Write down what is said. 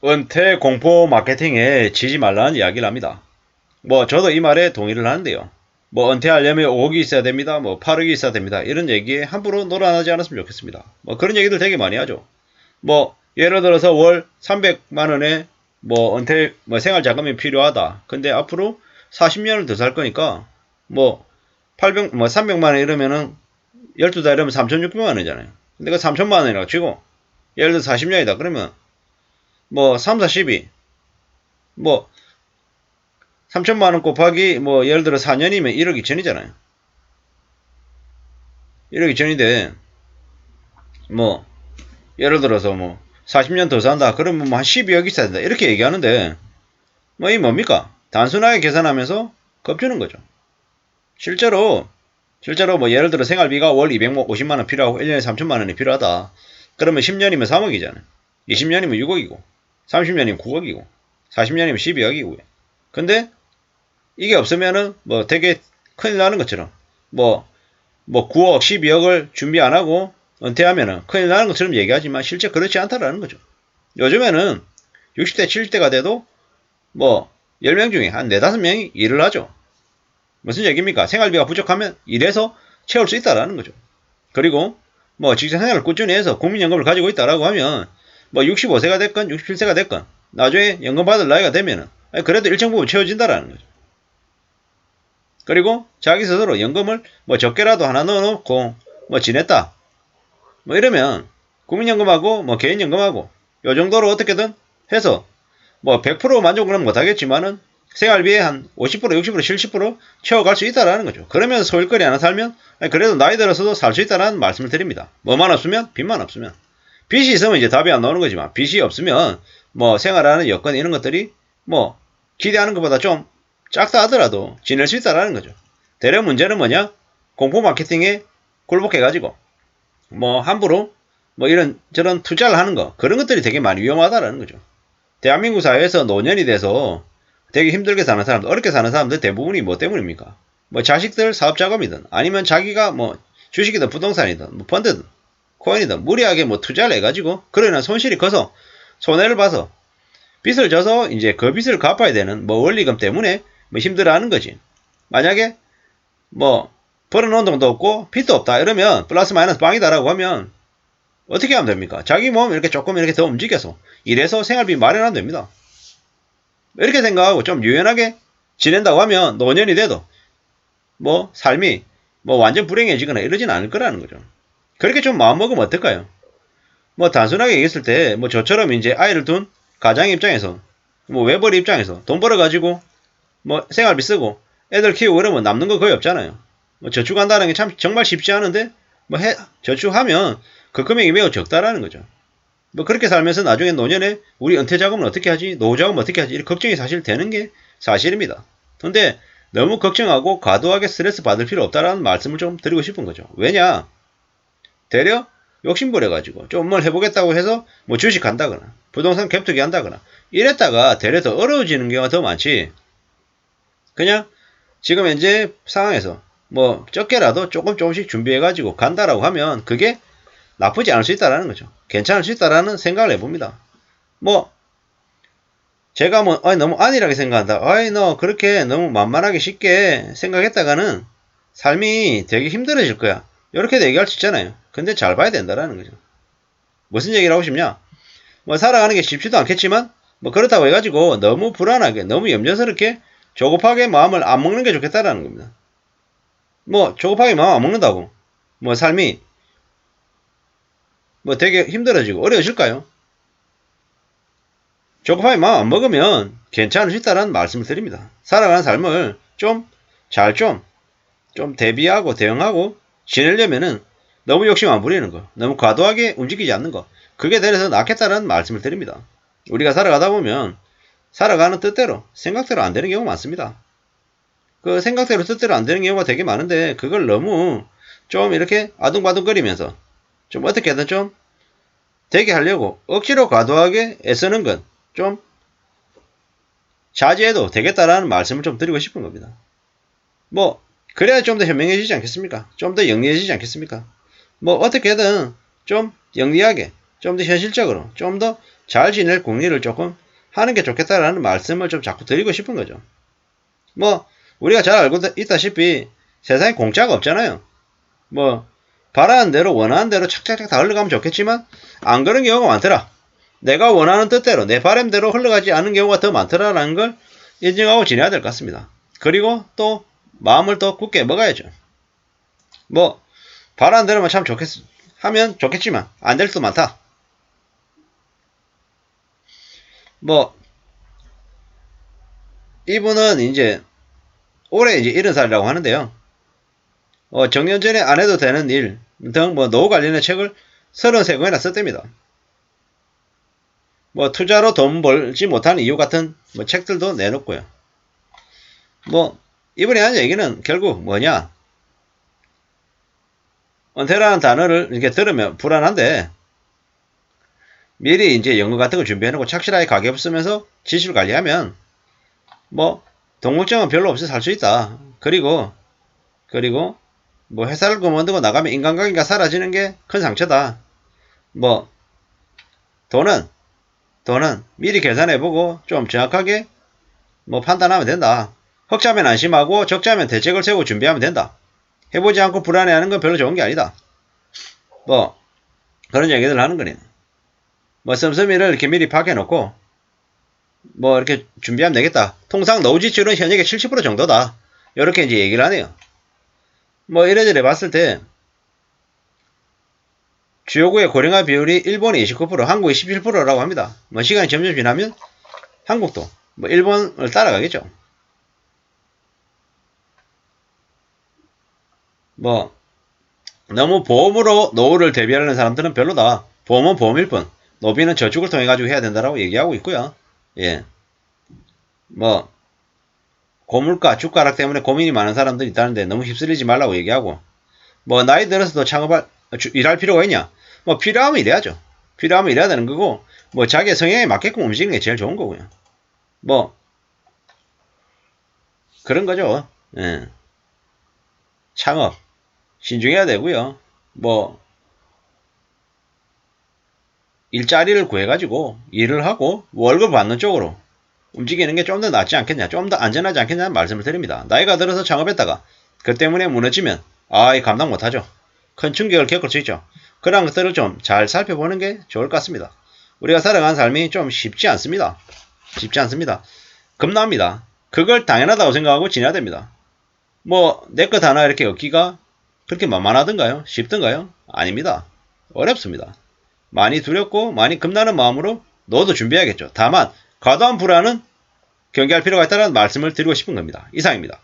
은퇴 공포 마케팅에 지지 말라는 이야기를 합니다. 저도 이 말에 동의를 하는데요. 은퇴하려면 5억이 있어야 됩니다. 8억이 있어야 됩니다. 이런 얘기에 함부로 놀아나지 않았으면 좋겠습니다. 그런 얘기들 되게 많이 하죠. 예를 들어서 월 300만 원에 은퇴 생활 자금이 필요하다. 근데 앞으로 40년을 더 살 거니까 300만 원 이러면은 12달 이러면 3,600만 원이잖아요. 근데 그 3천만 원이라고 치고 예를 들어 40년이다. 그러면 3, 4, 12 3천만 원 곱하기 예를 들어 4년이면 1억 2천이잖아요. 1억 2천인데 예를 들어서 40년 더 산다. 그러면 한 12억 있어야 된다. 이렇게 얘기하는데 이 뭡니까? 단순하게 계산하면서 겁주는 거죠. 실제로 예를 들어 생활비가 월 250만 원 필요하고 1년에 3천만 원이 필요하다. 그러면 10년이면 3억이잖아요. 20년이면 6억이고 30년이면 9억이고 40년이면 12억이고요. 근데 이게 없으면은 되게 큰일 나는 것처럼 9억, 12억을 준비 안 하고 은퇴하면은 큰일 나는 것처럼 얘기하지만 실제 그렇지 않다라는 거죠. 요즘에는 60대, 70대가 돼도 10명 중에 한 4, 5명이 일을 하죠. 무슨 얘기입니까? 생활비가 부족하면 일해서 채울 수 있다라는 거죠. 그리고 직장 생활을 꾸준히 해서 국민연금을 가지고 있다라고 하면 65세가 됐건 67세가 됐건 나중에 연금 받을 나이가 되면은 그래도 일정 부분 채워진다라는 거죠. 그리고 자기 스스로 연금을 적게라도 하나 넣어놓고 지냈다. 이러면 국민연금하고 개인연금하고 요 정도로 어떻게든 해서 100% 만족은 은 못하겠지만은 생활비에 한 50%, 60%, 70% 채워갈 수 있다라는 거죠. 그러면 소일거리 하나 살면 그래도 나이 들어서도 살 수 있다라는 말씀을 드립니다. 뭐만 없으면 빚만 없으면 빚이 있으면 이제 답이 안 나오는 거지만 빚이 없으면 생활하는 여건 이런 것들이 기대하는 것보다 좀 작다 하더라도 지낼 수 있다라는 거죠. 대략 문제는 뭐냐? 공포 마케팅에 굴복해가지고 함부로 이런 저런 투자를 하는 거 그런 것들이 되게 많이 위험하다라는 거죠. 대한민국 사회에서 노년이 돼서 되게 힘들게 사는 사람들, 어렵게 사는 사람들 대부분이 뭐 때문입니까? 자식들 사업자금이든 아니면 자기가 주식이든 부동산이든 펀드든 코인이든 무리하게 투자를 해가지고 그러나 손실이 커서 손해를 봐서 빚을 져서 이제 그 빚을 갚아야 되는 원리금 때문에 힘들어하는 거지. 만약에 벌어놓은 돈도 없고 빚도 없다 이러면 플러스 마이너스 빵이다라고 하면 어떻게 하면 됩니까? 자기 몸 이렇게 조금 이렇게 더 움직여서 일해서 생활비 마련하면 됩니다. 이렇게 생각하고 좀 유연하게 지낸다고 하면 노년이 돼도 삶이 완전 불행해지거나 이러진 않을 거라는 거죠. 그렇게 좀 마음먹으면 어떨까요? 단순하게 얘기했을 때 저처럼 이제 아이를 둔 가장 입장에서 외벌이 입장에서 돈 벌어가지고 생활비 쓰고 애들 키우고 그러면 남는 거 거의 없잖아요. 저축한다는 게 참 정말 쉽지 않은데 저축하면 그 금액이 매우 적다라는 거죠. 그렇게 살면서 나중에 노년에 우리 은퇴 자금은 어떻게 하지? 노후 자금은 어떻게 하지? 이런 걱정이 사실 되는 게 사실입니다. 근데 너무 걱정하고 과도하게 스트레스 받을 필요 없다라는 말씀을 좀 드리고 싶은 거죠. 왜냐? 되려 욕심부려가지고 좀 뭘 해보겠다고 해서 주식 한다거나 부동산 갭투기 한다거나 이랬다가 되려 더 어려워지는 경우가 더 많지. 그냥 지금 현재 상황에서 적게라도 조금씩 준비해가지고 간다라고 하면 그게 나쁘지 않을 수 있다라는 거죠. 괜찮을 수 있다라는 생각을 해봅니다. 제가 너무 안일하게 생각한다. 너 그렇게 너무 만만하게 쉽게 생각했다가는 삶이 되게 힘들어질 거야. 이렇게 얘기할 수 있잖아요. 근데 잘 봐야 된다라는 거죠. 무슨 얘기를 하고 싶냐? 살아가는 게 쉽지도 않겠지만 그렇다고 해가지고 너무 불안하게 너무 염려스럽게 조급하게 마음을 안 먹는 게 좋겠다라는 겁니다. 조급하게 마음 안 먹는다고 삶이 되게 힘들어지고 어려워질까요? 조급하게 마음 안 먹으면 괜찮을 수 있다는 말씀을 드립니다. 살아가는 삶을 좀 대비하고 대응하고 지내려면은 너무 욕심 안 부리는 거, 너무 과도하게 움직이지 않는 거, 그게 되려서 낫겠다는 말씀을 드립니다. 우리가 살아가다 보면 살아가는 뜻대로, 생각대로 안 되는 경우가 많습니다. 그 생각대로 뜻대로 안 되는 경우가 되게 많은데 그걸 너무 좀 이렇게 아둥바둥거리면서 좀 어떻게든 좀 되게 하려고 억지로 과도하게 애쓰는 건 좀 자제해도 되겠다라는 말씀을 좀 드리고 싶은 겁니다. 그래야 좀 더 현명해지지 않겠습니까? 좀 더 영리해지지 않겠습니까? 어떻게든 좀 영리하게 좀 더 현실적으로, 좀 더 잘 지낼 궁리를 조금 하는 게 좋겠다라는 말씀을 좀 자꾸 드리고 싶은 거죠. 뭐, 우리가 잘 알고 있다시피 세상에 공짜가 없잖아요. 뭐, 바라는 대로, 원하는 대로 착착착 다 흘러가면 좋겠지만, 안 그런 경우가 많더라. 내가 원하는 뜻대로, 내 바람대로 흘러가지 않은 경우가 더 많더라라는 걸 인정하고 지내야 될 것 같습니다. 그리고 또, 마음을 더 굳게 먹어야죠. 뭐, 바라는 대로만 참 하면 좋겠지만, 안 될 수도 많다. 뭐, 이분은 이제, 올해 이제 70살이라고 하는데요. 정년전에 안 해도 되는 일 등 뭐 노후 관련의 책을 33권이나 썼답니다. 뭐 투자로 돈 벌지 못하는 이유 같은 뭐 책들도 내놓고요. 뭐 이분이 하는 얘기는 결국 뭐냐? 은퇴라는 단어를 이렇게 들으면 불안한데 미리 이제 연금 같은 거 준비해놓고 착실하게 가계부 쓰면서 지출 관리하면 뭐 돈 걱정은 별로 없이 살 수 있다. 그리고 뭐 회사를 그만두고 나가면 인간관계가 사라지는 게 큰 상처다. 뭐 돈은 미리 계산해보고 좀 정확하게 뭐 판단하면 된다. 흑자면 안심하고 적자면 대책을 세우고 준비하면 된다. 해보지 않고 불안해하는 건 별로 좋은 게 아니다. 뭐 그런 얘기들 하는 거네. 뭐 씀씀이를 이렇게 미리 파악해놓고 뭐 이렇게 준비하면 되겠다. 통상 노후 지출은 현역의 70% 정도다. 이렇게 이제 얘기를 하네요. 뭐 이래저래 봤을 때 주요국의 고령화 비율이 일본이 29%, 한국이 17%라고 합니다. 뭐 시간이 점점 지나면 한국도 뭐 일본을 따라가겠죠. 뭐 너무 보험으로 노후를 대비하려는 사람들은 별로다. 보험은 보험일 뿐 노비는 저축을 통해 가지고 해야 된다라고 얘기하고 있고요. 예. 뭐 고물가 주가락 때문에 고민이 많은 사람들이 있다는데 너무 휩쓸리지 말라고 얘기하고 뭐 나이 들어서도 일할 필요가 있냐? 뭐 필요하면 일해야죠. 필요하면 일해야 되는 거고 뭐 자기의 성향에 맞게끔 움직이는 게 제일 좋은 거고요. 뭐 그런 거죠. 예. 창업 신중해야 되고요. 뭐 일자리를 구해가지고 일을 하고 월급 받는 쪽으로 움직이는 게 좀 더 낫지 않겠냐, 좀 더 안전하지 않겠냐는 말씀을 드립니다. 나이가 들어서 창업했다가 그 때문에 무너지면 감당 못하죠. 큰 충격을 겪을 수 있죠. 그런 것들을 좀 잘 살펴보는 게 좋을 것 같습니다. 우리가 살아가는 삶이 좀 쉽지 않습니다. 쉽지 않습니다. 겁납니다. 그걸 당연하다고 생각하고 지내야 됩니다. 뭐 내 것 하나 이렇게 얻기가 그렇게 만만하던가요? 쉽던가요? 아닙니다. 어렵습니다. 많이 두렵고 많이 겁나는 마음으로 너도 준비해야겠죠. 다만 과도한 불안은 경계할 필요가 있다는 말씀을 드리고 싶은 겁니다. 이상입니다.